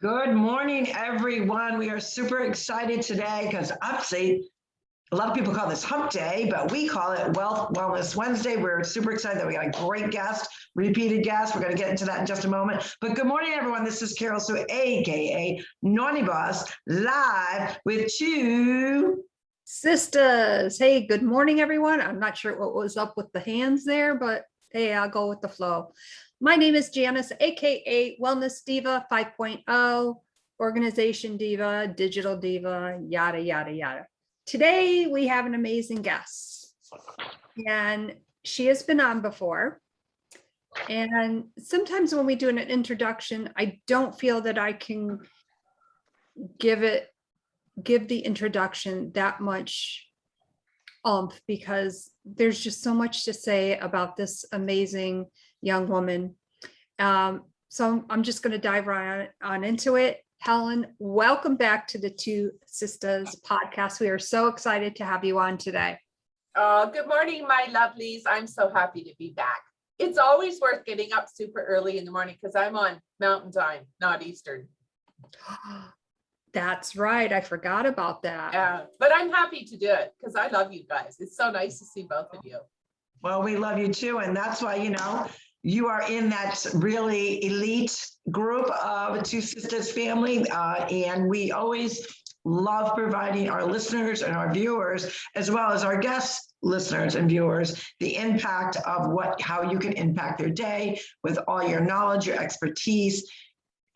Good morning, everyone. We are super excited today because obviously a lot of people call this Hump Day, but we call it Wealth Wellness Wednesday. We're super excited that we got a great guest, repeated guest. We're going to get into that in just a moment. But good morning, everyone. This is Carol Sue, aka Naughty Boss, live with two sisters. Hey, good morning, everyone. I'm not sure what was up with the hands there, but hey, I'll go with the flow. My name is Janice, aka Wellness Diva 5.0, Organization Diva, Digital Diva, yada, yada, yada. Today, we have an amazing guest, and she has been on before. And sometimes when we do an introduction, I don't feel that I can give the introduction that much oomph because there's just so much to say about this amazing young woman. So I'm just going to dive right on into it. Helen, welcome back to the Two Sisters podcast. We are so excited to have you on today. Good morning, my lovelies. I'm so happy to be back. It's always worth getting up super early in the morning because I'm on Mountain Time, not Eastern. That's right. I forgot about that. Yeah, but I'm happy to do it because I love you guys. It's so nice to see both of you. Well, we love you too. And that's why, you are in that really elite group of Two Sisters family. And we always love providing our listeners and our viewers, as well as our guest listeners and viewers, the impact of how you can impact their day with all your knowledge, your expertise,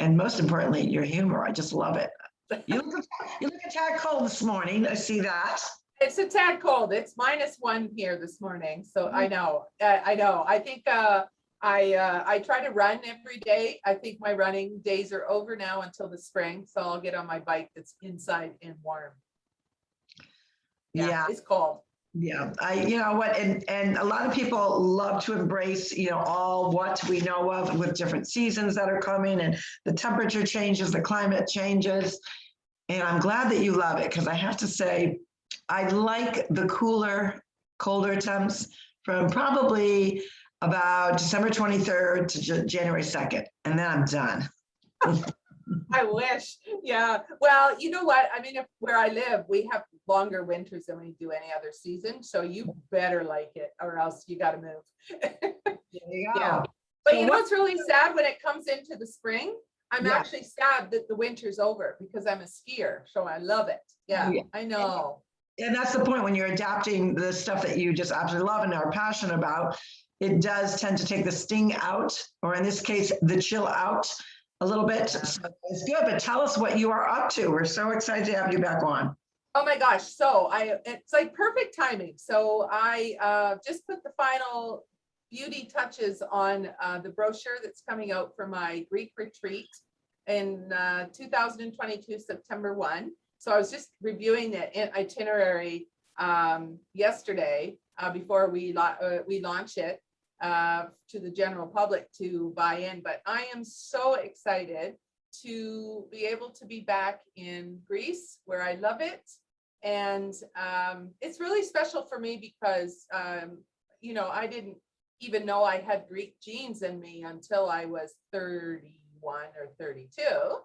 and most importantly, your humor. I just love it. You look a tad cold this morning. I see that. It's a tad cold. It's -1 here this morning. So I know. I think I try to run every day. I think my running days are over now until the spring. So I'll get on my bike that's inside and warm. Yeah. It's cold. Yeah, and a lot of people love to embrace, all what we know of with different seasons that are coming and the temperature changes, the climate changes. And I'm glad that you love it because I have to say, I like the colder temps from probably about December 23rd to January 2nd. And then I'm done. I wish. Yeah. Well, you know what? I mean, where I live, we have longer winters than we do any other season. So you better like it or else you got to move. There you go. Yeah. But So what's really sad when it comes into the spring? I'm Yeah. actually sad that the winter's over because I'm a skier. So I love it. Yeah, Yeah. I know. And that's the point when you're adapting the stuff that you just absolutely love and are passionate about, it does tend to take the sting out, or in this case, the chill out a little bit. So it's good, but tell us what you are up to. We're so excited to have you back on. Oh my gosh. So it's like perfect timing. So I just put the final beauty touches on the brochure that's coming out for my Greek retreat in 2022, September 1. So I was just reviewing the itinerary yesterday before we launch it to the general public to buy in. But I am so excited to be able to be back in Greece where I love it. And it's really special for me because, I didn't even know I had Greek genes in me until I was 31 or 32.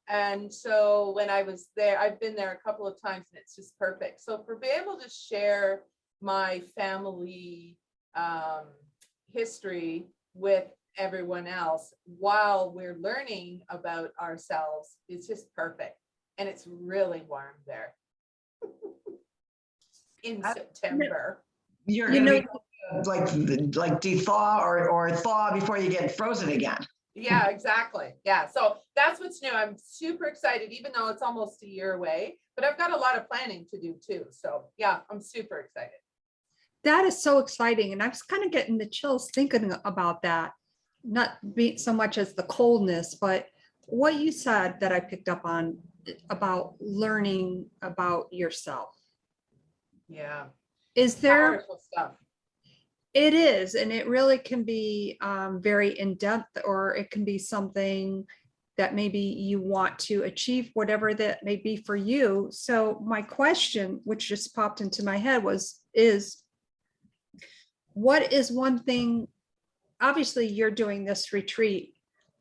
And so when I was there, I've been there a couple of times and it's just perfect. So for being able to share my family history with everyone else while we're learning about ourselves, it's just perfect. And it's really warm there in September. You're going to be like de-thaw or thaw before you get frozen again. Yeah, exactly. Yeah. So that's what's new. I'm super excited, even though it's almost a year away, but I've got a lot of planning to do too. So yeah, I'm super excited. That is so exciting. And I was kind of getting the chills thinking about that, not being so much as the coldness, but what you said that I picked up on about learning about yourself. Yeah. Is there Powerful stuff. It is, and it really can be very in-depth, or it can be something that maybe you want to achieve, whatever that may be for you. So my question, which just popped into my head, is what is one thing, obviously you're doing this retreat,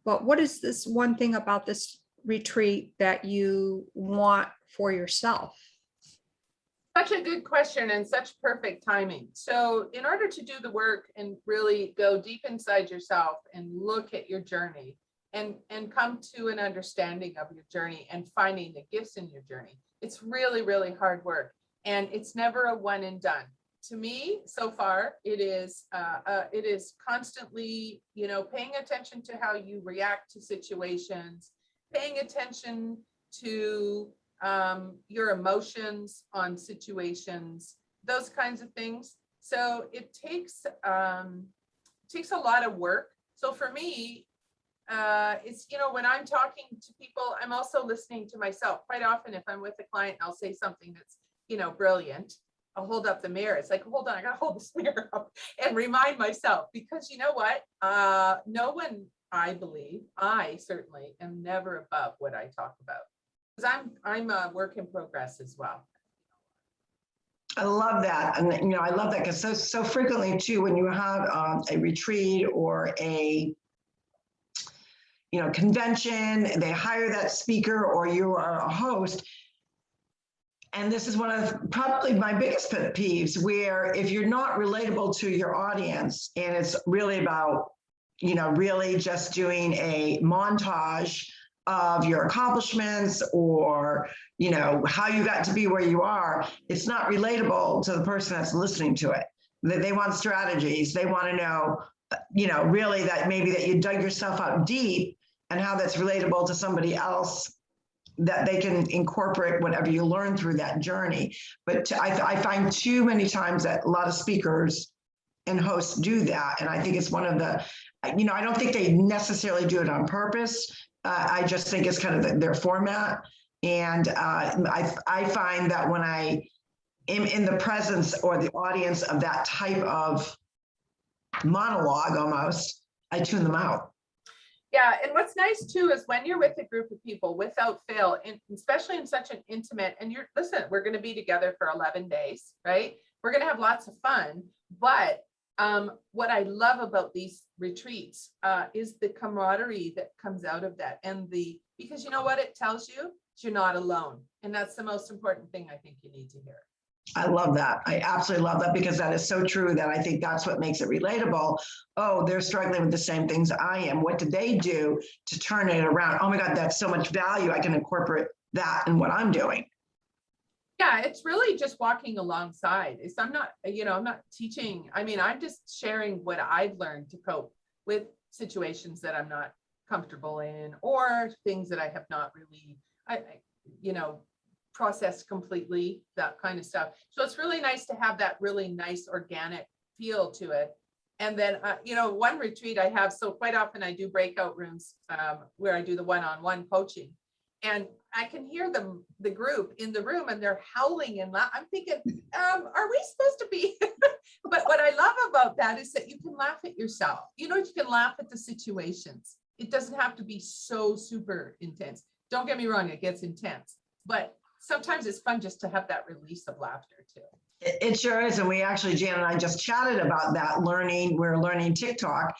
but what is this one thing about this retreat that you want for yourself? Such a good question and such perfect timing. So in order to do the work and really go deep inside yourself and look at your journey and come to an understanding of your journey and finding the gifts in your journey, it's really, really hard work. And it's never a one and done. To me, so far, it is constantly, paying attention to how you react to situations, paying attention to your emotions on situations, those kinds of things. So it takes a lot of work. So for me, it's, when I'm talking to people, I'm also listening to myself. Quite often, if I'm with a client, I'll say something that's, brilliant. I'll hold up the mirror. It's like, hold on, I gotta hold this mirror up and remind myself, because you know what? No one, I believe, I certainly am never above what I talk about. Because I'm a work in progress as well. I love that. And, I love that because so frequently too, when you have a retreat or a, convention, they hire that speaker or you are a host. And this is one of probably my biggest pet peeves, where if you're not relatable to your audience and it's really about, really just doing a montage of your accomplishments or, how you got to be where you are, it's not relatable to the person that's listening to it. They want strategies. They want to know, really that maybe that you dug yourself out deep and how that's relatable to somebody else, that they can incorporate whatever you learn through that journey. But I find too many times that a lot of speakers and hosts do that. And I think it's one of the, I don't think they necessarily do it on purpose. I just think it's kind of their format. And I find that when I am in the presence or the audience of that type of monologue almost, I tune them out. Yeah, and what's nice too is when you're with a group of people, without fail, and especially in such an intimate, and listen, we're going to be together for 11 days, right? We're going to have lots of fun. But what I love about these retreats is the camaraderie that comes out of that, because you know what it tells you? You're not alone, and that's the most important thing I think you need to hear. I love that. I absolutely love that, because that is so true, that I think that's what makes it relatable. Oh, they're struggling with the same things I am. What did they do to turn it around? Oh my God, that's so much value. I can incorporate that in what I'm doing. Yeah, it's really just walking alongside. I'm not teaching. I mean, I'm just sharing what I've learned to cope with situations that I'm not comfortable in, or things that I have not really, processed completely, that kind of stuff. So it's really nice to have that really nice organic feel to it. And then, one retreat I have, so quite often I do breakout rooms where I do the one-on-one coaching. And I can hear the group in the room, and they're howling and I'm thinking, are we supposed to be? But what I love about that is that you can laugh at yourself. You can laugh at the situations. It doesn't have to be so super intense. Don't get me wrong, it gets intense. But sometimes it's fun just to have that release of laughter too. It sure is. And we actually, Jan and I just chatted about that we're learning TikTok.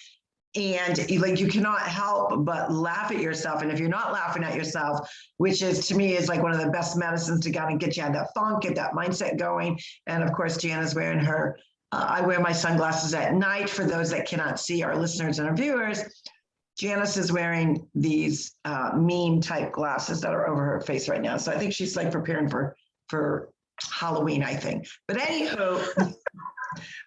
And you cannot help but laugh at yourself. And if you're not laughing at yourself, which is to me is like one of the best medicines to kind of get you out of that funk, get that mindset going. And of course, Jana's wearing her, I wear my sunglasses at night for those that cannot see, our listeners and our viewers. Janice is wearing these meme type glasses that are over her face right now. So I think she's like preparing for Halloween, I think. But anywho,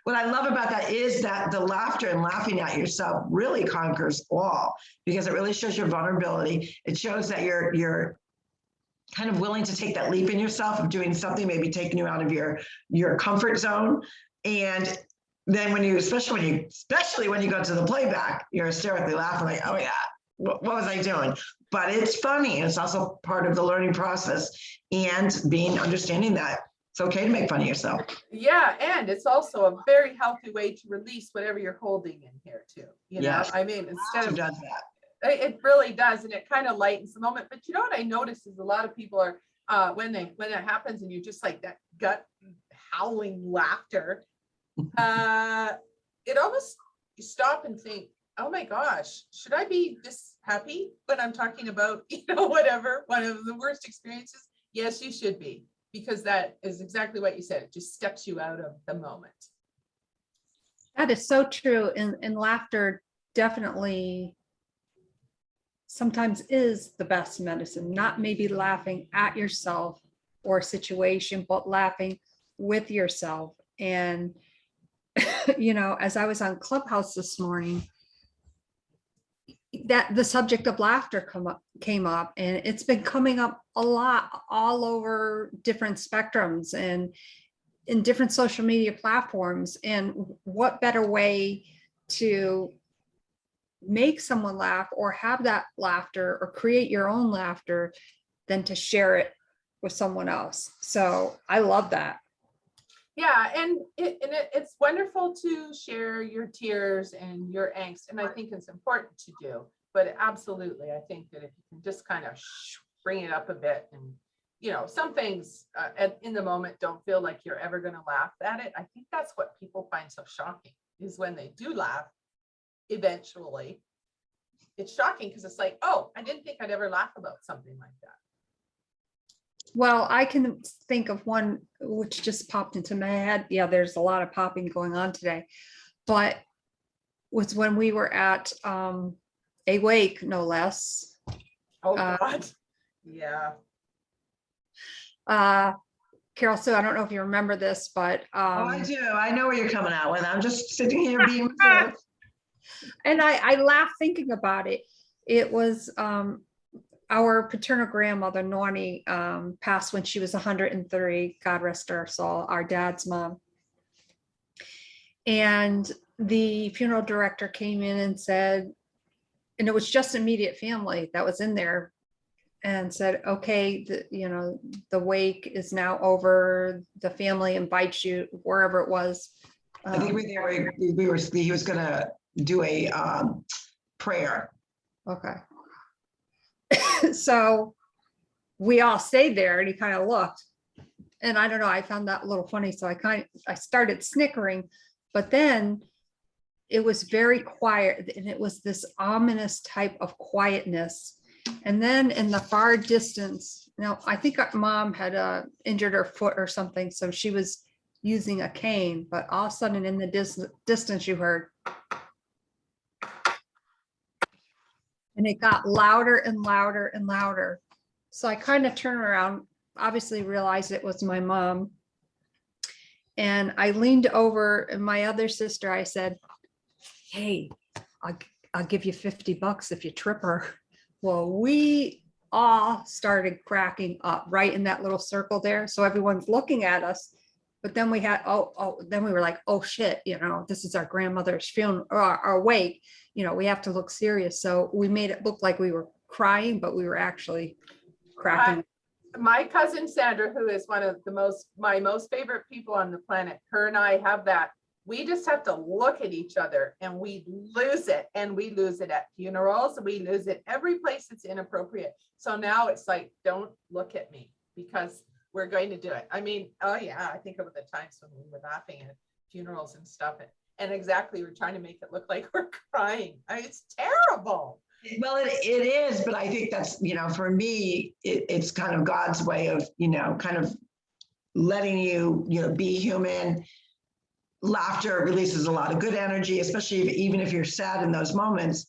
what I love about that is that the laughter and laughing at yourself really conquers all, because it really shows your vulnerability. It shows that you're kind of willing to take that leap in yourself of doing something, maybe taking you out of your comfort zone. And then especially when you go to the playback, you're hysterically laughing like, oh yeah, what was I doing? But it's funny. It's also part of the learning process and understanding that it's okay to make fun of yourself. Yeah, and it's also a very healthy way to release whatever you're holding in here too. Yes. I mean, instead of does that. It really does, and it kind of lightens the moment. But you know what I notice is a lot of people are when that happens, and you're just like that gut howling laughter. It almost, you stop and think, oh my gosh, should I be this happy when I'm talking about, whatever, one of the worst experiences? Yes, you should be, because that is exactly what you said. It just steps you out of the moment. That is so true. And laughter definitely sometimes is the best medicine, not maybe laughing at yourself or situation, but laughing with yourself. And, as I was on Clubhouse this morning, that the subject of laughter came up, and it's been coming up a lot all over different spectrums and in different social media platforms. And what better way to make someone laugh or have that laughter or create your own laughter than to share it with someone else. So I love that. Yeah, and it's wonderful to share your tears and your angst, and I think it's important to do. But absolutely, I think that if you can just kind of bring it up a bit, and some things in the moment don't feel like you're ever going to laugh at it. I think that's what people find so shocking, is when they do laugh eventually. It's shocking because it's like, oh, I didn't think I'd ever laugh about something like that. Well, I can think of one which just popped into my head. Yeah, there's a lot of popping going on today, but was when we were at a wake, no less. Oh God. Yeah. Carol Sue, I don't know if you remember this, but Oh, I do. I know where you're coming out with. I'm just sitting here being reserved. and I laugh thinking about it. It was our paternal grandmother, Nornie, passed when she was 103, God rest her soul, our dad's mom. And the funeral director came in and said, and it was just immediate family that was in there, and said, okay, the wake is now over. The family invites you wherever it was. I think he was gonna do a prayer. Okay. So we all stayed there, and he kind of looked, and I don't know, I found that a little funny. So I started snickering, but then it was very quiet, and it was this ominous type of quietness. And then in the far distance, now I think our mom had injured her foot or something, so she was using a cane, but all of a sudden in the distance you heard, and it got louder and louder and louder. So I kind of turned around, obviously realized it was my mom. And I leaned over, and my other sister, I said, hey, I'll give you $50 if you trip her. Well, we all started cracking up right in that little circle there. So everyone's looking at us. But then we had, then we were like, oh shit, this is our grandmother's funeral, or our wake, we have to look serious. So we made it look like we were crying, but we were actually cracking. My cousin Sandra, who is one of my most favorite people on the planet, her and I have that. We just have to look at each other, and we lose it. And we lose it at funerals. We lose it every place it's inappropriate. So now it's like, don't look at me, because we're going to do it. I mean, oh yeah, I think of the times when we were laughing at funerals and stuff. And exactly, we're trying to make it look like we're crying. It's terrible. Well, it is, but I think that's, for me, it's kind of God's way of, kind of letting you, be human. Laughter releases a lot of good energy, especially even if you're sad in those moments.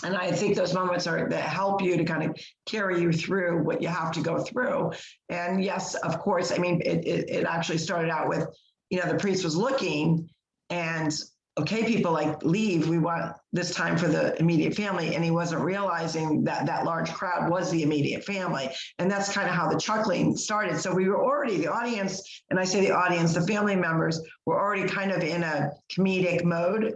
And I think those moments that help you to kind of carry you through what you have to go through. And yes, of course, I mean, it actually started out with, the priest was looking and, okay, people, like, leave. We want this time for the immediate family. And he wasn't realizing that that large crowd was the immediate family. And that's kind of how the chuckling started. So we were already, the audience, and I say the audience, the family members were already kind of in a comedic mode,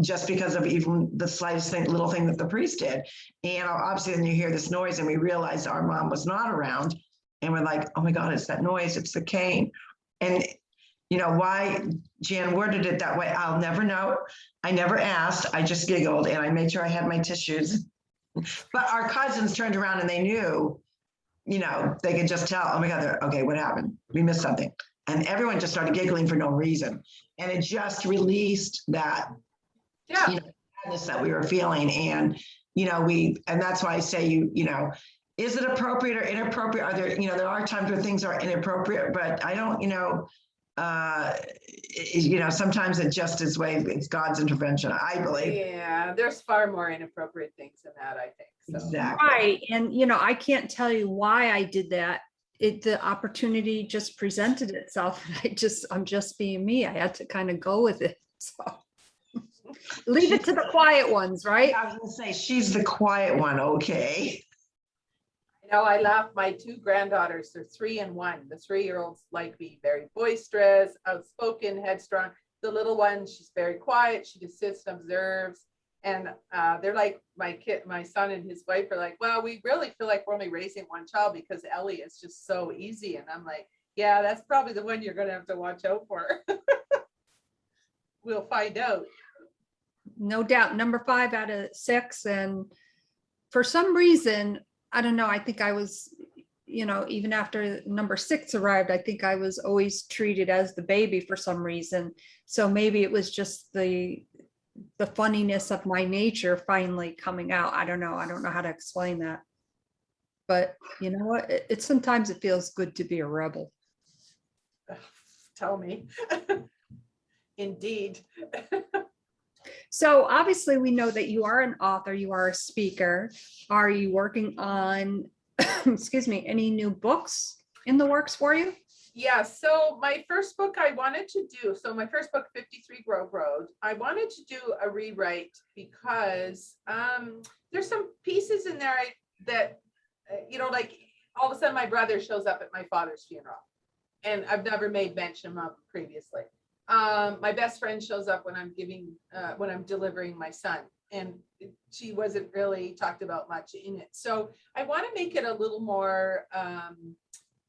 just because of even the slightest little thing that the priest did. And obviously then you hear this noise, and we realized our mom was not around, and we're like, oh my God, it's that noise, it's the cane. And why Jan worded it that way, I'll never know. I never asked, I just giggled, and I made sure I had my tissues. But our cousins turned around and they knew, they could just tell, oh my God, okay, what happened? We missed something. And everyone just started giggling for no reason. And it just released that, yeah. sadness that we were feeling. And, and that's why I say, is it appropriate or inappropriate? Are there, there are times where things are inappropriate, but I don't, sometimes it just is way, it's God's intervention, I believe. Yeah, there's far more inappropriate things than that, I think. So. Exactly. Right. And, I can't tell you why I did that. The opportunity just presented itself. I'm just being me. I had to kind of go with it. So leave it to the quiet ones, right? I was gonna say, she's the quiet one, okay? I laugh. My two granddaughters, they're 3 and 1. The 3-year-olds like me, very boisterous, outspoken, headstrong. The little one, she's very quiet. She just sits and observes. And they're like, my son and his wife are like, well, we really feel like we're only raising one child because Ellie is just so easy. And I'm like, yeah, that's probably the one you're going to have to watch out for. We'll find out. No doubt. Number 5 out of 6. And for some reason, I don't know, I think I was, even after number 6 arrived, I think I was always treated as the baby for some reason. So maybe it was just the funniness of my nature finally coming out. I don't know how to explain that. But you know what? Sometimes it feels good to be a rebel. Tell me. Indeed. So obviously we know that you are an author, you are a speaker. Are you working on, excuse me, any new books in the works for you? Yeah, so my first book I wanted to do, my first book, 53 Grove Road, I wanted to do a rewrite because there's some pieces in there that, like all of a sudden my brother shows up at my father's funeral and I've never made mention of him previously. My best friend shows up when I'm delivering my son, and she wasn't really talked about much in it. So I want to make it a little more,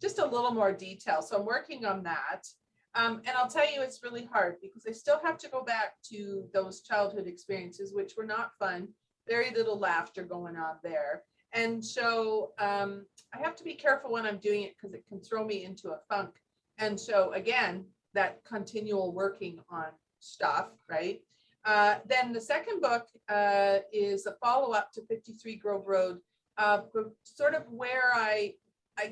just a little more detail. So I'm working on that. And I'll tell you, it's really hard because I still have to go back to those childhood experiences, which were not fun, very little laughter going on there. And so I have to be careful when I'm doing it because it can throw me into a funk. And so again, that continual working on stuff, right? Then the second book is a follow-up to 53 Grove Road, sort of where I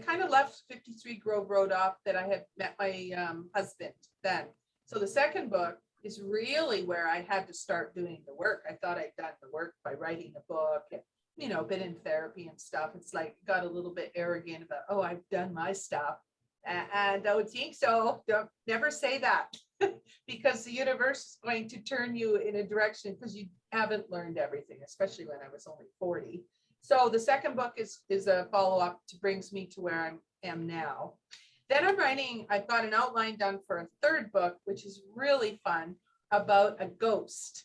kind of left 53 Grove Road off that I had met my husband then. So the second book is really where I had to start doing the work. I thought I'd done the work by writing a book and, been in therapy and stuff. It's like got a little bit arrogant about, oh, I've done my stuff. And don't think so. Don't never say that because the universe is going to turn you in a direction because you haven't learned everything, especially when I was only 40. So the second book is a follow-up to brings me to where I am now. Then I've got an outline done for a third book, which is really fun, about a ghost.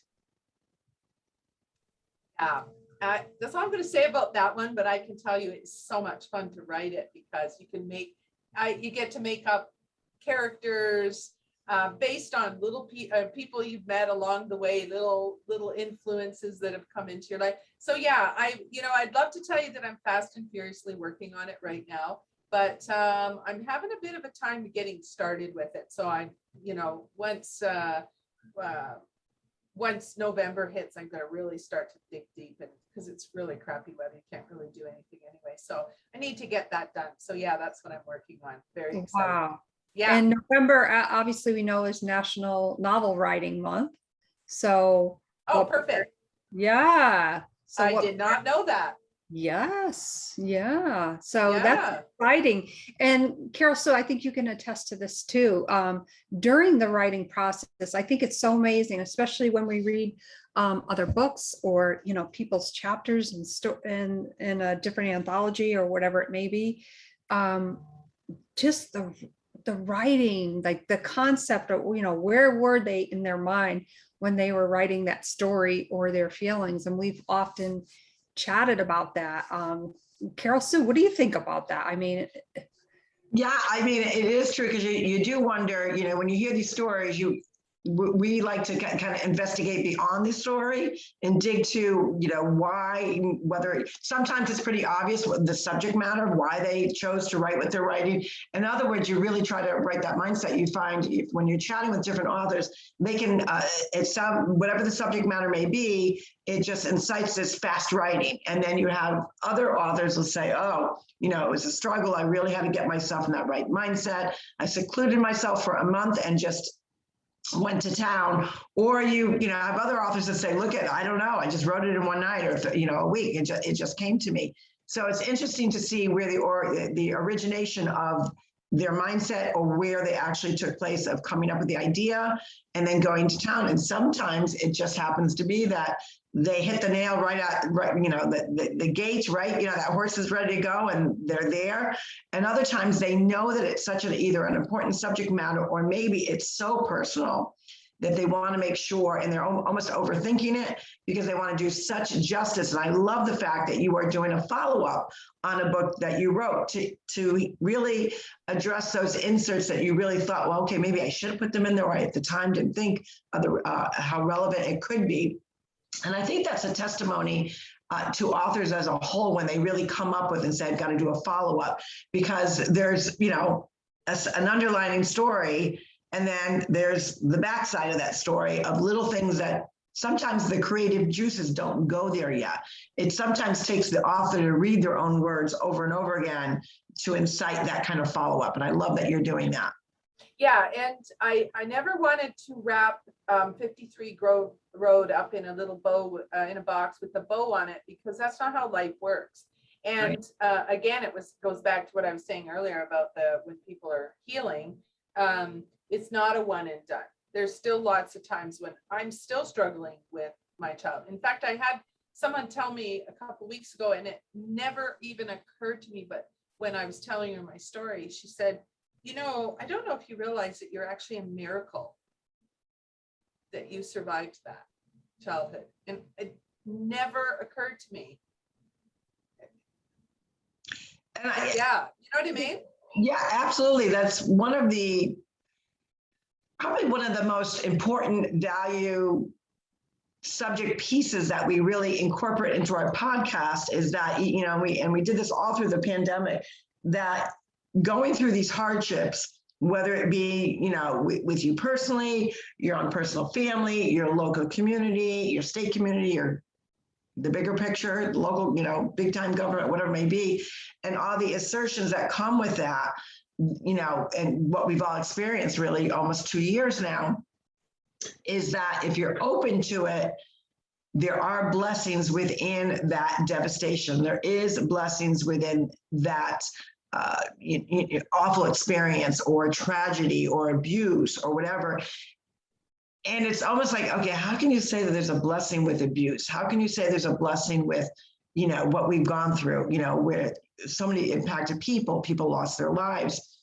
That's all I'm going to say about that one, but I can tell you it's so much fun to write it because you get to make up characters based on little people you've met along the way, little influences that have come into your life. So yeah, I'd love to tell you that I'm fast and furiously working on it right now, but I'm having a bit of a time getting started with it. So once November hits, I'm going to really start to dig deep, and because it's really crappy weather, you can't really do anything anyway. So I need to get that done. So yeah, that's what I'm working on. Very excited. Wow. Yeah. And November, obviously we know, is National Novel Writing Month. So. Oh, perfect. Yeah. So I did not know that. Yes. Yeah. So Yeah. that's exciting. And Carol, so I think you can attest to this too. During the writing process, I think it's so amazing, especially when we read other books or, people's chapters in a different anthology or whatever it may be. Just the writing, like the concept of, where were they in their mind when they were writing that story or their feelings? And we've often chatted about that. Carol Sue, what do you think about that? I mean, yeah, it is true because you do wonder, when you hear these stories, we like to kind of investigate beyond the story and dig to, why, whether sometimes it's pretty obvious what the subject matter of why they chose to write what they're writing. In other words, you really try to write that mindset. You find when you're chatting with different authors, they can, whatever the subject matter may be, it just incites this fast writing. And then you have other authors will say, oh, it was a struggle. I really had to get myself in that right mindset. I secluded myself for a month and just went to town. Or you have other authors that say, look, I don't know, I just wrote it in one night or a week. It just came to me. So it's interesting to see where the origination of their mindset or where they actually took place of coming up with the idea and then going to town. And sometimes it just happens to be that they hit the nail right, the gates, right? That horse is ready to go and they're there. And other times they know that it's such either an important subject matter, or maybe it's so personal that they want to make sure, and they're almost overthinking it because they want to do such justice. And I love the fact that you are doing a follow-up on a book that you wrote to really address those inserts that you really thought, well, okay, maybe I should have put them in there, or I at the time didn't think of how relevant it could be. And I think that's a testimony to authors as a whole when they really come up with and say, I've got to do a follow-up, because there's, an underlining story, and then there's the backside of that story of little things that sometimes the creative juices don't go there yet. It sometimes takes the author to read their own words over and over again to incite that kind of follow-up. And I love that you're doing that. Yeah, and I never wanted to wrap 53 Grove Road up in a little bow, in a box with a bow on it, because that's not how life works. And again, goes back to what I was saying earlier about when people are healing, it's not a one and done. There's still lots of times when I'm still struggling with my child. In fact, I had someone tell me a couple weeks ago, and it never even occurred to me, but when I was telling her my story, she said, I don't know if you realize that you're actually a miracle that you survived that childhood. And it never occurred to me. And yeah, you know what I mean? Yeah, absolutely. That's probably one of the most important value subject pieces that we really incorporate into our podcast is that, we did this all through the pandemic, that going through these hardships, whether it be, with you personally, your own personal family, your local community, your state community, or the bigger picture, the local, big time government, whatever it may be, and all the assertions that come with that, and what we've all experienced really almost 2 years now, is that if you're open to it, there are blessings within that devastation. There is blessings within that awful experience or tragedy or abuse or whatever. And it's almost like, okay, how can you say that there's a blessing with abuse? How can you say there's a blessing with, what we've gone through, where so many impacted people lost their lives.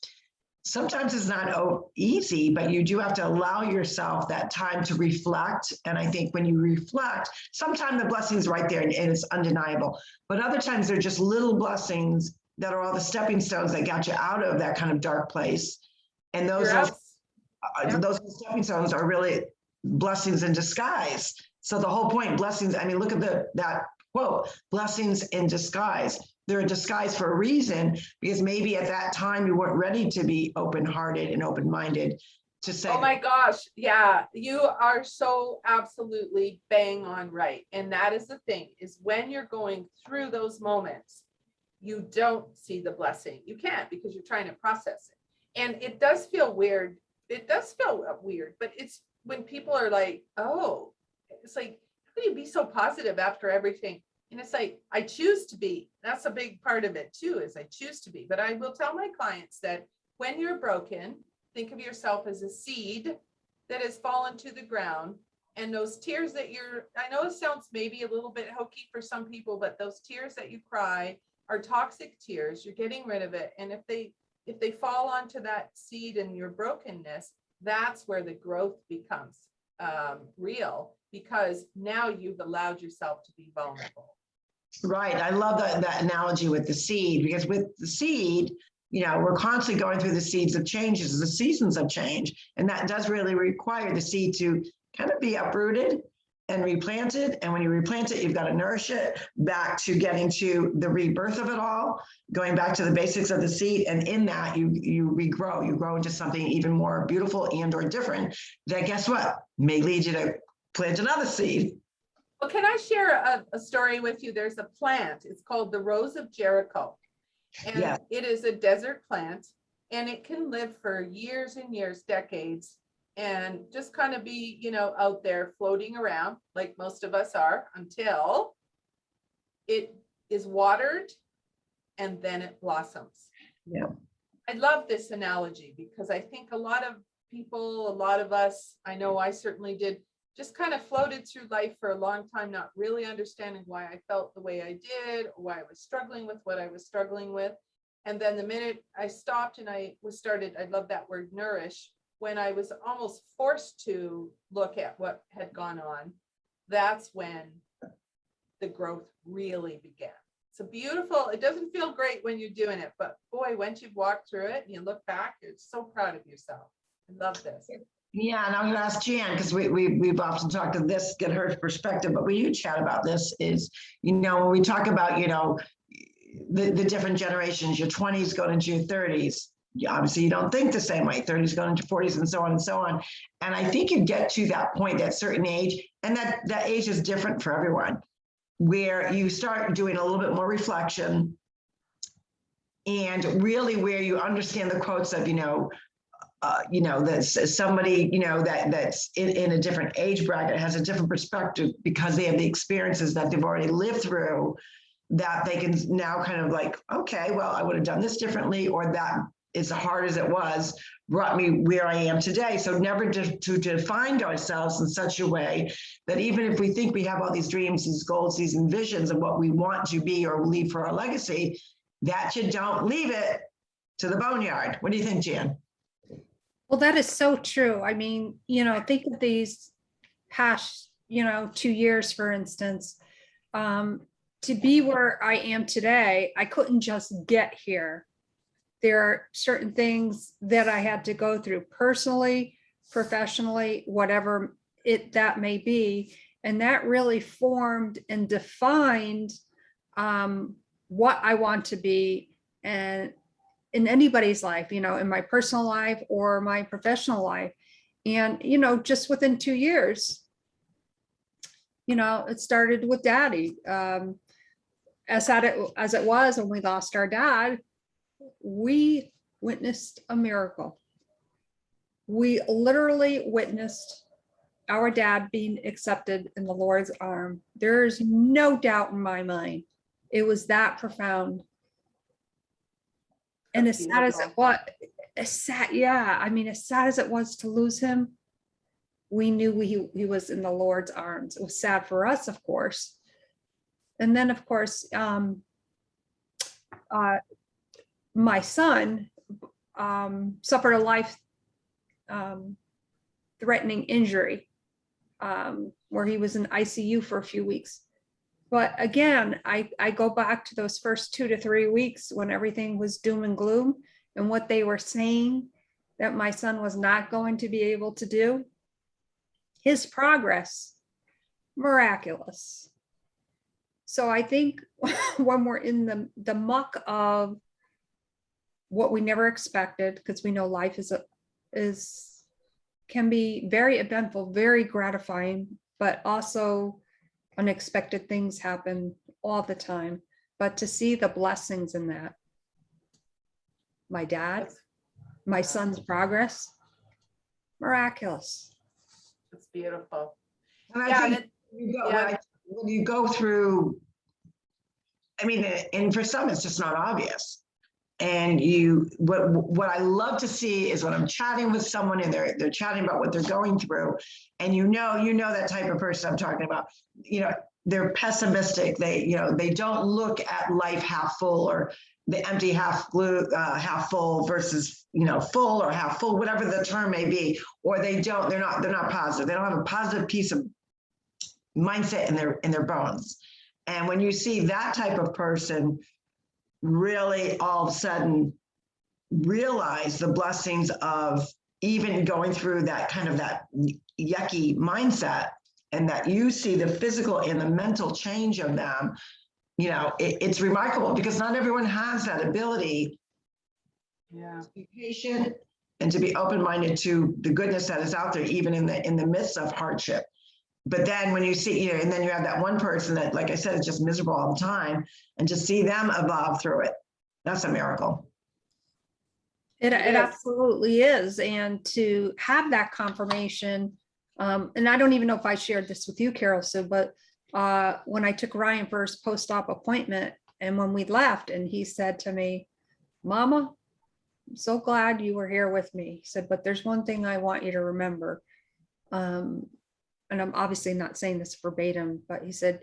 Sometimes it's not easy, but you do have to allow yourself that time to reflect. And I think when you reflect, sometimes the blessing's right there and it's undeniable. But other times they're just little blessings that are all the stepping stones that got you out of that kind of dark place. And those stepping stones are really blessings in disguise. So the whole point, blessings, look at that quote, blessings in disguise. They're a disguise for a reason, because maybe at that time you weren't ready to be open-hearted and open-minded to say. Oh my gosh. Yeah, you are so absolutely bang on right. And that is the thing, is when you're going through those moments, you don't see the blessing. You can't, because you're trying to process it. And it does feel weird. It does feel weird, but it's when people are like, oh, it's like, how can you be so positive after everything? And it's like, I choose to be. That's a big part of it too, is I choose to be. But I will tell my clients that when you're broken, think of yourself as a seed that has fallen to the ground. And those tears that I know it sounds maybe a little bit hokey for some people, but those tears that you cry are toxic tears. You're getting rid of it. And if they fall onto that seed and your brokenness, that's where the growth becomes real, because now you've allowed yourself to be vulnerable. Right. I love that analogy with the seed, because with the seed, we're constantly going through the seeds of changes, the seasons of change. And that does really require the seed to kind of be uprooted and replanted. And when you replant it, you've got to nourish it back to getting to the rebirth of it all, going back to the basics of the seed. And in that, you regrow, you grow into something even more beautiful and or different that, guess what, may lead you to plant another seed. Well, can I share a story with you? There's a plant, it's called the Rose of Jericho. And Yeah. it is a desert plant, and it can live for years and years, decades, and just kind of be, out there floating around like most of us are until it is watered and then it blossoms. Yeah. I love this analogy because I think a lot of people, a lot of us, I know I certainly did, just kind of floated through life for a long time, not really understanding why I felt the way I did, or why I was struggling with what I was struggling with. And then the minute I stopped and I love that word, nourish, when I was almost forced to look at what had gone on, that's when the growth really began. It's it doesn't feel great when you're doing it, but boy, once you've walked through it and you look back, you're so proud of yourself. I love this. Yeah, and I'm going to ask Jan, because we've often talked to this, get her perspective, but we do chat about this is, when we talk about, the different generations, your 20s going into your 30s, obviously you don't think the same way, 30s going into 40s and so on and so on. And I think you get to that point, that certain age, and that age is different for everyone, where you start doing a little bit more reflection and really where you understand the quotes of, that's somebody, that's in a different age bracket has a different perspective because they have the experiences that they've already lived through, that they can now kind of like, okay, well, I would have done this differently, or that as hard as it was, brought me where I am today. So never to define ourselves in such a way that even if we think we have all these dreams, these goals, these visions of what we want to be or leave for our legacy, that you don't leave it to the boneyard. What do you think, Jan? Well, that is so true. I mean, think of these past, 2 years, for instance. To be where I am today, I couldn't just get here. There are certain things that I had to go through personally, professionally, whatever that may be. And that really formed and defined what I want to be, and in anybody's life, in my personal life or my professional life. And, just within 2 years, it started with Daddy. As sad as it was when we lost our dad, we witnessed a miracle. We literally witnessed our dad being accepted in the Lord's arm. There's no doubt in my mind. It was that profound. And as sad as it was, as sad as it was to lose him, we knew he was in the Lord's arms. It was sad for us, of course. And then, of course, my son suffered a life-threatening injury where he was in ICU for a few weeks. But again, I go back to those first 2 to 3 weeks when everything was doom and gloom, and what they were saying that my son was not going to be able to do. His progress, miraculous. So I think when we're in the muck of what we never expected, because we know life can be very eventful, very gratifying, but also unexpected things happen all the time. But to see the blessings in that, my dad, my son's progress, miraculous. It's beautiful. And I think when you go through, and for some, it's just not obvious. And what I love to see is when I'm chatting with someone and they're chatting about what they're going through, and that type of person I'm talking about, they're pessimistic. They don't look at life half full, or the empty half full versus, full or half full, whatever the term may be, or they're not positive. They don't have a positive piece of mindset in their bones. And when you see that type of person, really all of a sudden realize the blessings of even going through that kind of that yucky mindset, and that you see the physical and the mental change of them, it's remarkable, because not everyone has that ability Yeah. to be patient and to be open-minded to the goodness that is out there, even in the midst of hardship. But then when you see, and then you have that one person that, like I said, is just miserable all the time, and to see them evolve through it, that's a miracle. It It is. absolutely is. And to have that confirmation, and I don't even know if I shared this with you, Carol, Sue, but when I took Ryan for his post-op appointment, and when we left, and he said to me, Mama, I'm so glad you were here with me. He said, but there's one thing I want you to remember. And I'm obviously not saying this verbatim, but he said,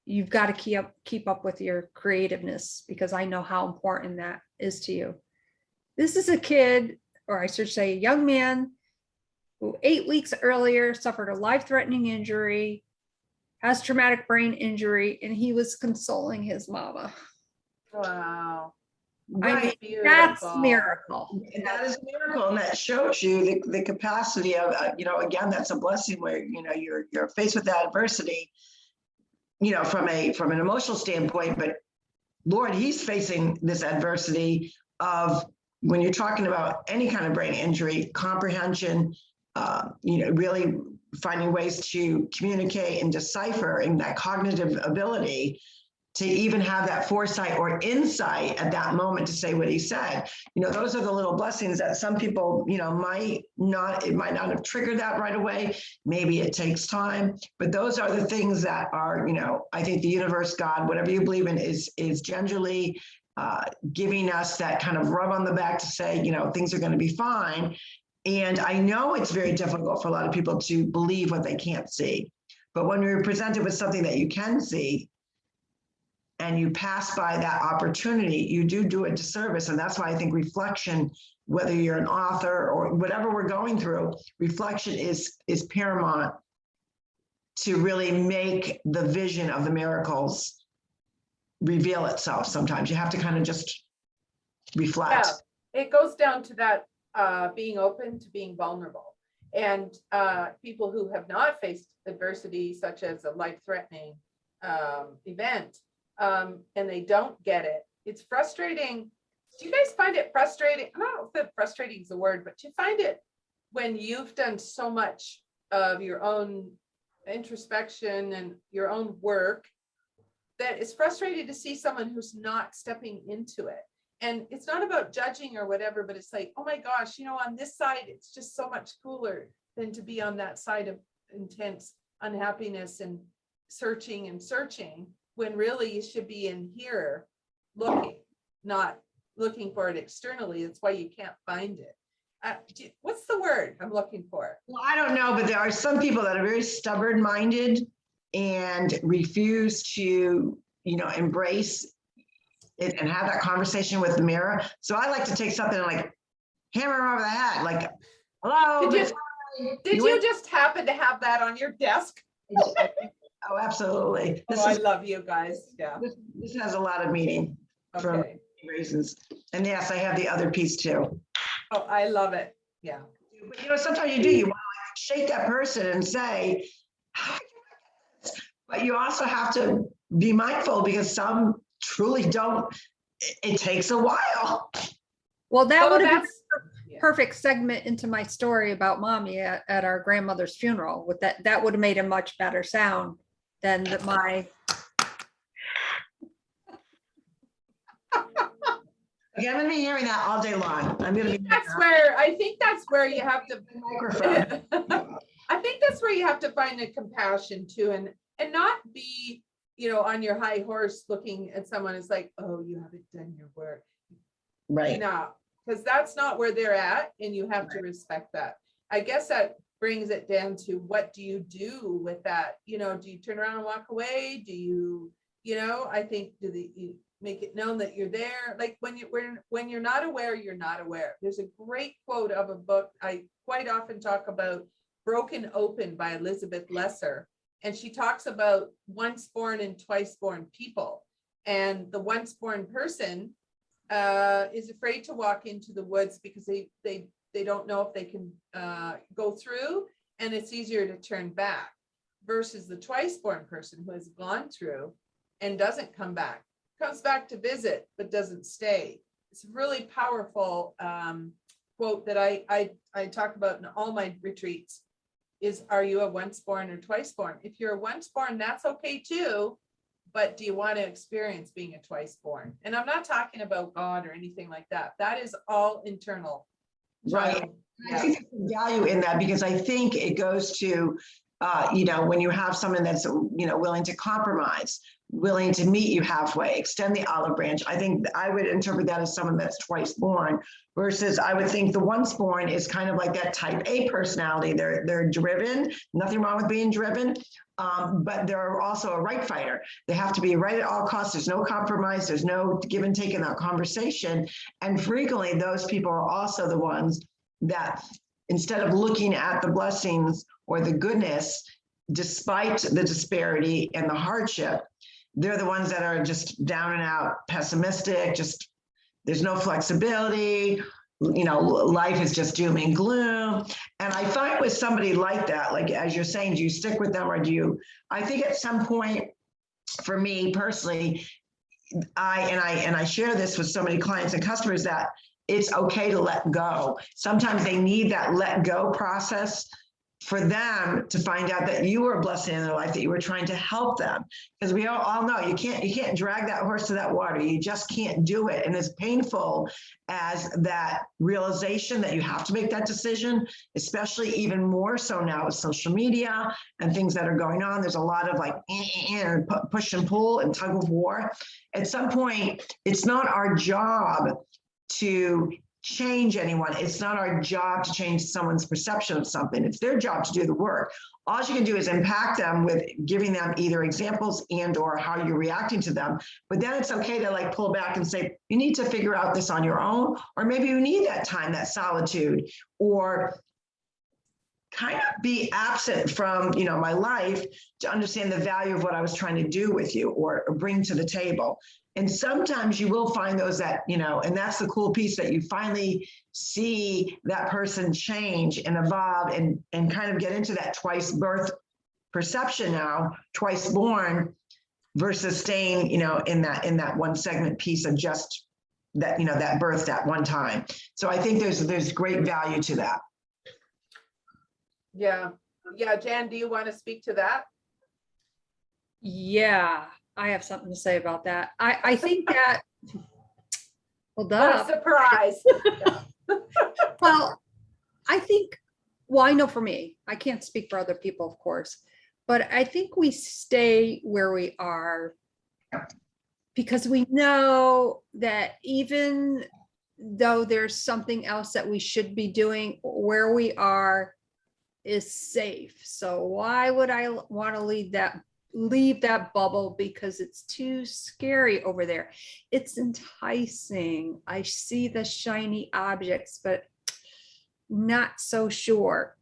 you've got to keep up with your creativeness, because I know how important that is to you. This is a kid, or I should say a young man, who 8 weeks earlier suffered a life-threatening injury, has traumatic brain injury, and he was consoling his mama. Wow. Right. That's Beautiful. miracle. And that is a miracle, and that shows you the capacity of, again, that's a blessing where, you're faced with that adversity, from an emotional standpoint, but Lord, he's facing this adversity of, when you're talking about any kind of brain injury, comprehension, really finding ways to communicate and decipher, and that cognitive ability to even have that foresight or insight at that moment to say what he said. Those are the little blessings that some people, might not have triggered that right away. Maybe it takes time, but those are the things that are, I think the universe, God, whatever you believe in, is gingerly giving us that kind of rub on the back to say, things are going to be fine. And I know it's very difficult for a lot of people to believe what they can't see. But when you're presented with something that you can see, and you pass by that opportunity, you do a disservice. And that's why I think reflection, whether you're an author or whatever we're going through, reflection is paramount to really make the vision of the miracles reveal itself. Sometimes you have to kind of just reflect. Yeah, it goes down to that being open to being vulnerable. And people who have not faced adversity, such as a life-threatening event, and they don't get it, it's frustrating. Do you guys find it frustrating? I don't know if frustrating is the word, but do you find it when you've done so much of your own introspection and your own work, that it's frustrating to see someone who's not stepping into it? And it's not about judging or whatever, but it's like, oh my gosh, on this side, it's just so much cooler than to be on that side of intense unhappiness and searching, when really you should be in here looking, not looking for it externally. That's why you can't find it. What's the word I'm looking for? Well, I don't know, but there are some people that are very stubborn-minded and refuse to, embrace it and have that conversation with the mirror. So I like to take something and like hammer them over the head, like, hello. Did you just happen to have that on your desk? Oh, absolutely. I love you guys. Yeah. This has a lot of meaning for Okay. reasons. And yes, I have the other piece too. Oh, I love it. Yeah. But sometimes you do, you want to shake that person and say, how did you get this? But you also have to be mindful, because some truly don't. It takes a while. Well, that would have been Yeah. a perfect segment into my story about mommy at our grandmother's funeral. With that would have made a much better sound than my. Okay, I'm gonna be hearing that all day long. I'm gonna be. I think that's where you have to. Microphone. I think that's where you have to find the compassion too, and not be, on your high horse looking at someone as like, oh, you haven't done your work. Right. No, because that's not where they're at, and you have to respect that. I guess that brings it down to, what do you do with that? Do you turn around and walk away? Do you, I think, you make it known that you're there? Like when you're not aware, you're not aware. There's a great quote of a book I quite often talk about, Broken Open by Elizabeth Lesser. And she talks about once born and twice born people. And the once born person is afraid to walk into the woods because they don't know if they can go through, and it's easier to turn back, versus the twice-born person who has gone through and doesn't come back, comes back to visit but doesn't stay. It's a really powerful quote that I talk about in all my retreats is, are you a once born or twice born? If you're a once born, that's okay too, but do you want to experience being a twice born? And I'm not talking about God or anything like that. That is all internal. Right. I think there's value in that, because I think it goes to, when you have someone that's, willing to compromise, willing to meet you halfway, extend the olive branch. I think I would interpret that as someone that's twice born, versus I would think the once born is kind of like that type A personality. They're driven, nothing wrong with being driven. But they're also a right fighter. They have to be right at all costs. There's no compromise. There's no give and take in that conversation. And frequently those people are also the ones that, instead of looking at the blessings or the goodness, despite the disparity and the hardship, they're the ones that are just down and out pessimistic, just there's no flexibility, life is just doom and gloom. And I find with somebody like that, like as you're saying, do you stick with them or do you, I think at some point, for me personally, I share this with so many clients and customers, that it's okay to let go. Sometimes they need that let go process for them to find out that you were a blessing in their life, that you were trying to help them. Because we all know you can't drag that horse to that water. You just can't do it. And as painful as that realization that you have to make that decision, especially even more so now with social media and things that are going on, there's a lot of like push and pull and tug of war. At some point, it's not our job to change anyone. It's not our job to change someone's perception of something. It's their job to do the work. All you can do is impact them with giving them either examples and or how you're reacting to them. But then it's okay to like pull back and say, you need to figure out this on your own, or maybe you need that time, that solitude, or kind of be absent from, my life to understand the value of what I was trying to do with you or bring to the table. And sometimes you will find those that, and that's the cool piece, that you finally see that person change and evolve and kind of get into that twice birth perception now, twice born, versus staying, in that one segment piece of just that, that birth that one time. So I think there's great value to that. Yeah. Jan, do you want to speak to that? Yeah, I have something to say about that. I think that, well, What a surprise. Well, I know for me, I can't speak for other people, of course, but I think we stay where we are because we know that even though there's something else that we should be doing, where we are is safe. So why would I want to leave that bubble? Because it's too scary over there. It's enticing. I see the shiny objects, but not so sure.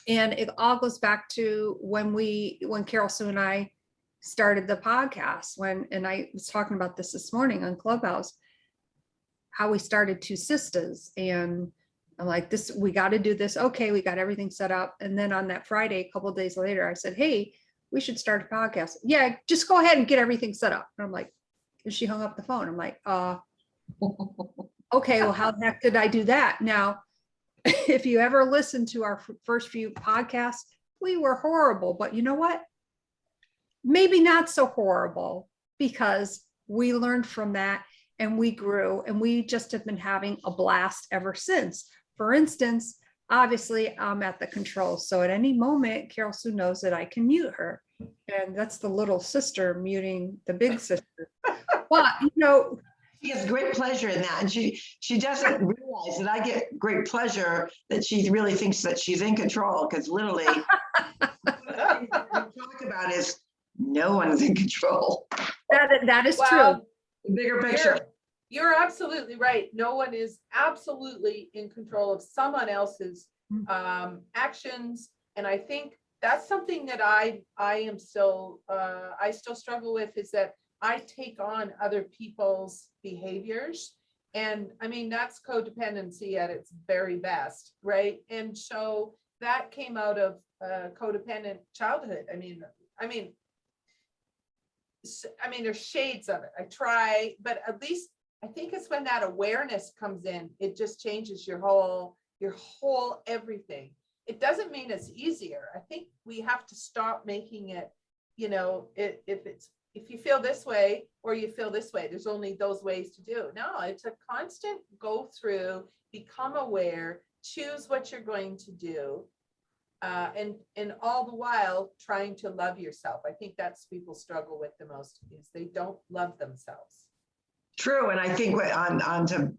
And it all goes back to when Carol Sue and I started the podcast, and I was talking about this morning on Clubhouse, how we started Two Sisters. And I'm like, we got to do this. Okay, we got everything set up. And then on that Friday, a couple of days later, I said, hey, we should start a podcast. Yeah, just go ahead and get everything set up. And I'm like, and she hung up the phone. I'm like, okay, well, how the heck did I do that? Now, if you ever listen to our first few podcasts, we were horrible, but you know what? Maybe not so horrible, because we learned from that and we grew, and we just have been having a blast ever since. For instance, obviously I'm at the controls. So at any moment, Carol Sue knows that I can mute her. And that's the little sister muting the big sister. But, she has great pleasure in that. And she doesn't realize that I get great pleasure that she really thinks that she's in control, because literally what we talk about is no one is in control. That is Well, true. The bigger picture. You're absolutely right. No one is absolutely in control of someone else's actions. And I think that's something that I still struggle with, is that I take on other people's behaviors. And I mean, that's codependency at its very best, right? And so that came out of codependent childhood. I mean, there's shades of it. I try, but at least I think it's when that awareness comes in, it just changes your whole everything. It doesn't mean it's easier. I think we have to stop making it, you know, if you feel this way or you feel this way, there's only those ways to do. No, it's a constant go through, become aware, choose what you're going to do. And all the while trying to love yourself. I think that's people struggle with the most, is they don't love themselves. True, and I think on to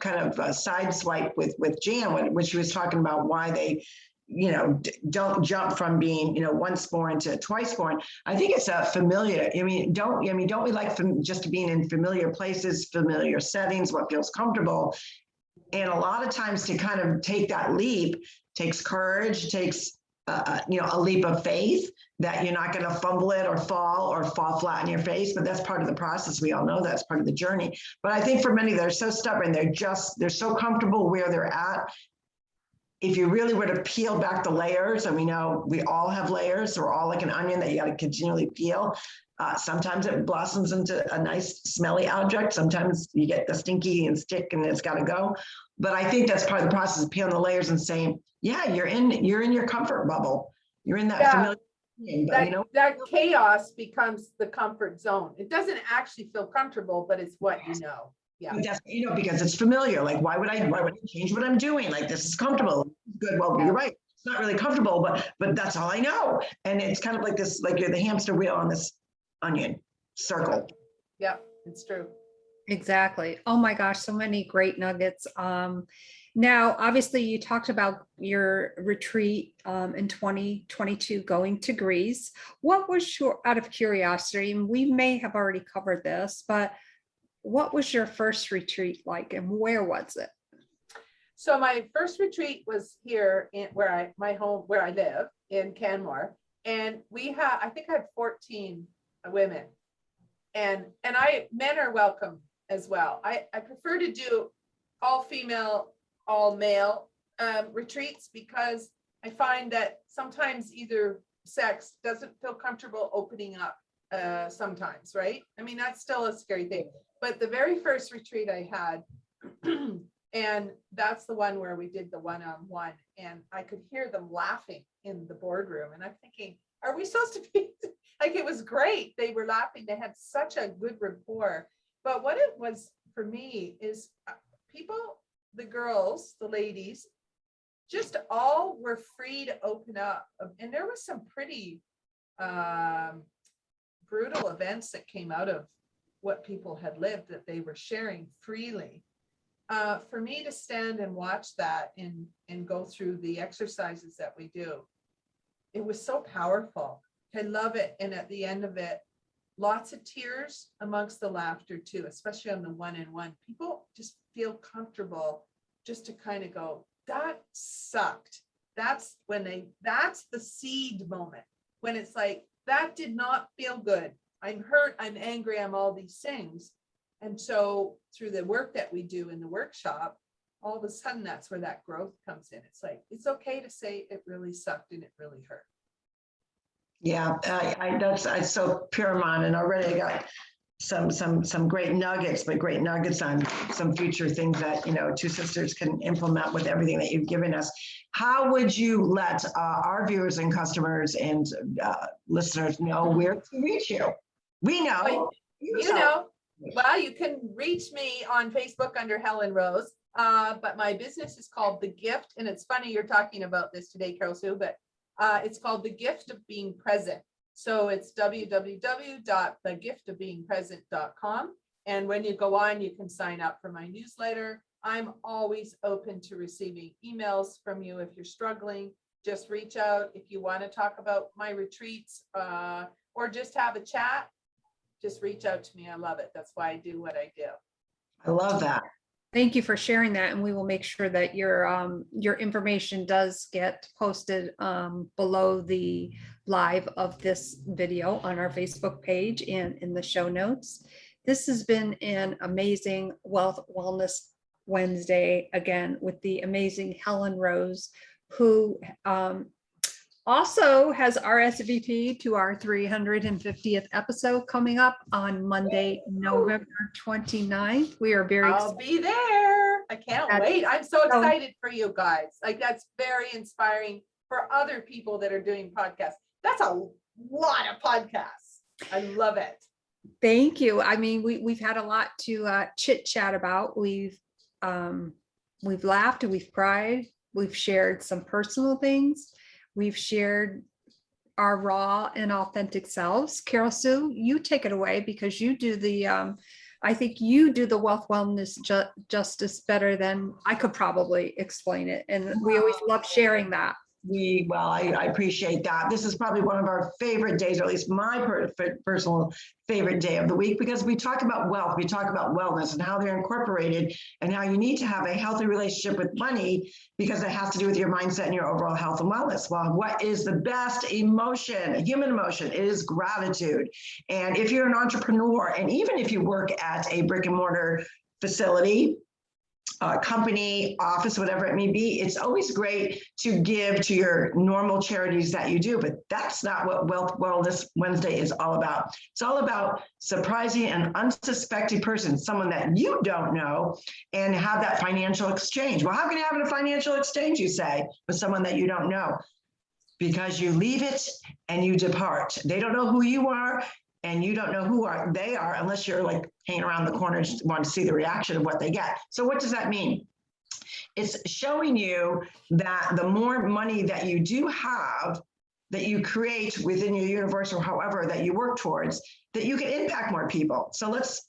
kind of sideswipe with Jan when she was talking about why they, you know, don't jump from being, you know, once born to twice born. I think it's a familiar. I mean, don't we like just being in familiar places, familiar settings, what feels comfortable, and a lot of times to kind of take that leap takes courage, takes you know, a leap of faith that you're not going to fumble it or fall flat on your face, but that's part of the process. We all know that's part of the journey. But I think for many, they're so stubborn, they're so comfortable where they're at. If you really were to peel back the layers, and we know we all have layers, we're all like an onion that you got to continually peel. Sometimes it blossoms into a nice smelly object. Sometimes you get the stinky and stick and it's got to go. But I think that's part of the process of peeling the layers and saying, yeah, you're in your comfort bubble. You're in that familiar thing, but, you know, that chaos becomes the comfort zone. It doesn't actually feel comfortable, but it's what you know. Yeah. that's, you know, because it's familiar. Like, why would I change what I'm doing? Like, this is comfortable. Good. Well, you're right. It's not really comfortable, but that's all I know. And it's kind of like this, like you're the hamster wheel on this onion circle. Yeah, it's true. Exactly. Oh my gosh, so many great nuggets. Now, obviously, you talked about your retreat in 2022 going to Greece. What was your, out of curiosity, and we may have already covered this, but what was your first retreat like and where was it? So my first retreat was here in my home where I live in Canmore, and I think I had 14 women, and men are welcome as well. I prefer to do all female, all male retreats because I find that sometimes either sex doesn't feel comfortable opening up sometimes, right? I mean, that's still a scary thing. But the very first retreat I had, and that's the one where we did the one-on-one, and I could hear them laughing in the boardroom, and I'm thinking, are we supposed to be like, it was great. They were laughing. They had such a good rapport. But what it was for me is people, the girls, the ladies, just all were free to open up. And there was some pretty brutal events that came out of what people had lived that they were sharing freely. For me to stand and watch that and go through the exercises that we do, it was so powerful. I love it. And at the end of it, lots of tears amongst the laughter too, especially on the one-on-one. People just feel comfortable just to kind of go, that sucked. That's the seed moment when it's like, that did not feel good. I'm hurt, I'm angry, I'm all these things. And so through the work that we do in the workshop, all of a sudden that's where that growth comes in. It's like, it's okay to say it really sucked and it really hurt. Yeah, that's so paramount, and already I got some great nuggets, but great nuggets on some future things that, you know, Two Sisters can implement with everything that you've given us. How would you let our viewers and customers and listeners know where to reach you? We know. You know, well, you can reach me on Facebook under Helen Rose, but my business is called The Gift, and it's funny you're talking about this today, Carol Sue, but it's called The Gift of Being Present. So it's www.thegiftofbeingpresent.com. And when you go on, you can sign up for my newsletter. I'm always open to receiving emails from you. If you're struggling, just reach out. If you want to talk about my retreats or just have a chat, just reach out to me. I love it. That's why I do what I do. I love that. Thank you for sharing that, and we will make sure that your information does get posted below the live of this video on our Facebook page and in the show notes. This has been an amazing Wealth Wellness Wednesday, again, with the amazing Helen Rose, who also has RSVP to our 350th episode coming up on Monday, November 29th. We are very I'll be there. I can't That's wait. I'm so so- excited for you guys. Like, that's very inspiring for other people that are doing podcasts. That's a lot of podcasts. I love it. Thank you. I mean, we've had a lot to chit chat about. We've laughed, we've cried, we've shared some personal things. We've shared our raw and authentic selves. Carol Sue, you take it away because you do I think you do the wealth wellness justice better than I could probably explain it. And we always love sharing that. I appreciate that. This is probably one of our favorite days, or at least my personal favorite day of the week, because we talk about wealth, we talk about wellness and how they're incorporated and how you need to have a healthy relationship with money because it has to do with your mindset and your overall health and wellness. Well, what is the best emotion, a human emotion? It is gratitude. And if you're an entrepreneur, and even if you work at a brick and mortar facility, company, office, whatever it may be, it's always great to give to your normal charities that you do, but that's not what Wealth Wellness Wednesday is all about. It's all about surprising an unsuspecting person, someone that you don't know, and have that financial exchange. Well, how can you have a financial exchange, you say, with someone that you don't know? Because you leave it and you depart. They don't know who you are, and you don't know who they are unless you're like hanging around the corner and want to see the reaction of what they get. So what does that mean? It's showing you that the more money that you do have, that you create within your universe or however that you work towards, that you can impact more people. So let's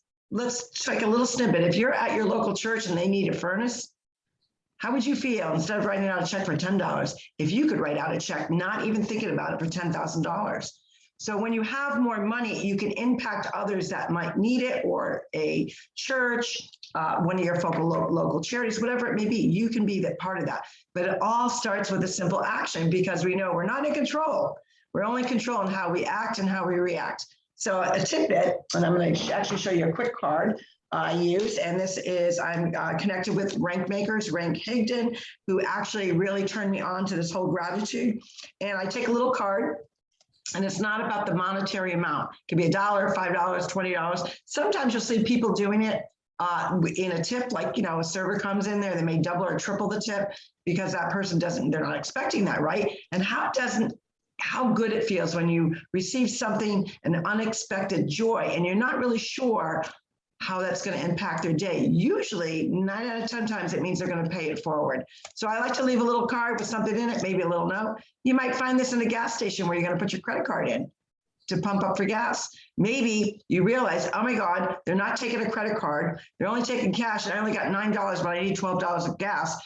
take a little snippet. If you're at your local church and they need a furnace, how would you feel instead of writing out a check for $10, if you could write out a check, not even thinking about it, for $10,000? So when you have more money, you can impact others that might need it, or a church, one of your local charities, whatever it may be. You can be that part of that. But it all starts with a simple action, because we know we're not in control. We're only in control in how we act and how we react. So a tidbit, and I'm going to actually show you a quick card I use, and this is, I'm connected with Rank Makers, Rank Higdon, who actually really turned me on to this whole gratitude. And I take a little card. And it's not about the monetary amount. It could be $1, $5, $20. Sometimes you'll see people doing it in a tip, like, you know, a server comes in there, they may double or triple the tip because that person they're not expecting that, right? And how good it feels when you receive something, an unexpected joy, and you're not really sure how that's going to impact their day. Usually 9 out of 10 times it means they're going to pay it forward. So I like to leave a little card with something in it, maybe a little note. You might find this in a gas station where you're going to put your credit card in to pump up for gas. Maybe you realize, oh my God, they're not taking a credit card. They're only taking cash, and I only got $9, but I need $12 of gas.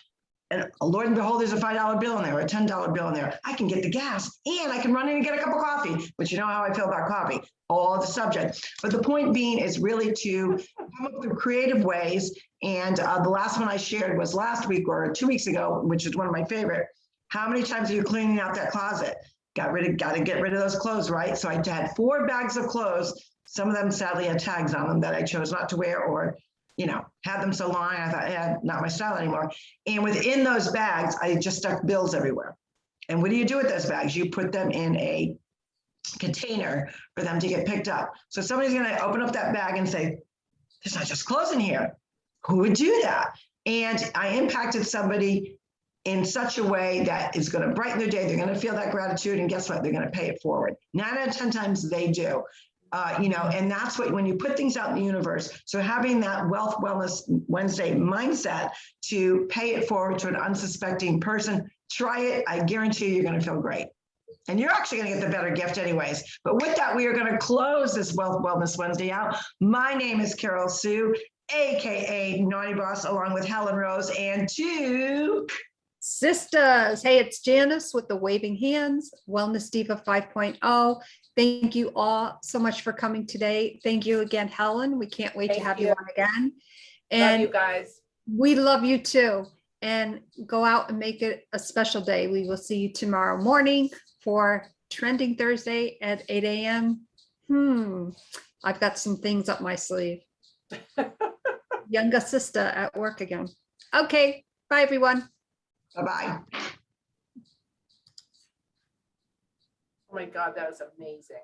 And Lord and behold, there's a $5 bill in there, or a $10 bill in there. I can get the gas, and I can run in and get a cup of coffee. But you know how I feel about coffee, all the subject. But the point being is really to come up with creative ways. And the last one I shared was last week or 2 weeks ago, which is one of my favorite. How many times are you cleaning out that closet? Got to get rid of those clothes, right? So I had 4 bags of clothes. Some of them sadly had tags on them that I chose not to wear, or had them so long, I thought, yeah, not my style anymore. And within those bags, I just stuck bills everywhere. And what do you do with those bags? You put them in a container for them to get picked up. So somebody's going to open up that bag and say, there's not just clothes in here. Who would do that? And I impacted somebody in such a way that is going to brighten their day. They're going to feel that gratitude. And guess what? They're going to pay it forward. 9 out of 10 times they do. And that's what, when you put things out in the universe, so having that Wealth Wellness Wednesday mindset to pay it forward to an unsuspecting person, try it. I guarantee you're going to feel great. And you're actually going to get the better gift anyways. But with that, we are going to close this Wealth Wellness Wednesday out. My name is Carol Sue, AKA Naughty Boss, along with Helen Rose and 2 sisters. Hey, it's Janice with the waving hands, Wellness Diva 5.0. Thank you all so much for coming today. Thank you again, Helen. We can't wait to have you on again. Love you guys. We love you too. And go out and make it a special day. We will see you tomorrow morning for Trending Thursday at 8 a.m. I've got some things up my sleeve. Younger sister at work again. Okay, bye everyone. Bye-bye. Oh my God, that was amazing.